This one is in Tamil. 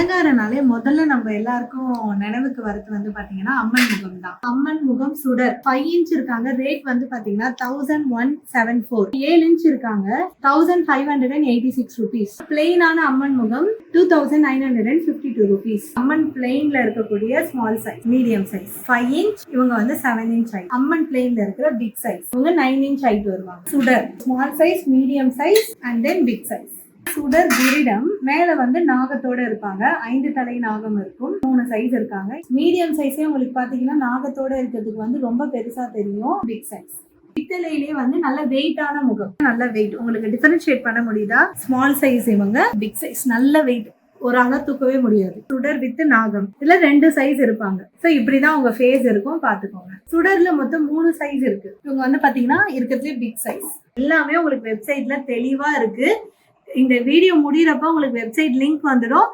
அலங்காரனாலே முதல்ல நம்ம எல்லாருக்கும் நினைவுக்கு வரது வந்து பாத்தீங்கன்னா அம்மன் முகம் தான். அம்மன் முகம் சுடர் 5 இன்ச் இருக்காங்க. ரேட் வந்து பாத்தீங்கன்னா 1174. 7 இன்ச் இருக்காங்க 1586 rupees. பிளெயினான அம்மன் முகம் 2952 rupees. அம்மன் பிளெயின்ல இருக்கக்கூடிய small size, medium size 5 inch. இவங்க வந்து 7 இன்ச் ஹைட். அம்மன் பிளெயின்ல இருக்கிற பிக் சைஸ் இவங்க 9 இன்ச் ஹைட் வருவாங்க. சுடர் small size, medium size and then big size. சுடர் கிரீடம் மேல வந்து நாகத்தோட இருப்பாங்க. 5 தலை நாகம் இருக்கும். 3 சைஸ் இருக்காங்க. மீடியம் சைஸே உங்களுக்கு பாத்தீங்கன்னா நாகத்தோட இருக்கிறதுக்கு வந்து ரொம்ப பெருசா தெரியும். பிக் சைஸ் பித்தளையிலேயே வந்து நல்ல வெயிட்டான முகம், நல்ல வெயிட். உங்களுக்கு டிஃபரன்ஷியேட் பண்ண முடியுதா? ஸ்மால் சைஸ் இவங்க, பிக் சைஸ், நல்ல வெயிட், ஒரு ஆளா தூக்கவே முடியாது. சுடர் வித் நாகம் இதுல 2 சைஸ் இருப்பாங்க. சோ இப்படிதான் உங்க ஃபேஸ் இருக்கும், பாத்துக்கோங்க. சுடர்ல மொத்தம் 3 சைஸ் இருக்கு. இவங்க வந்து பாத்தீங்கன்னா இருக்கிறதுலே பிக் சைஸ். எல்லாமே உங்களுக்கு வெப்சைட்ல தெளிவா இருக்கு. இந்த வீடியோ முடியறப்ப உங்களுக்கு வெப்சைட் லிங்க் வந்துடும்.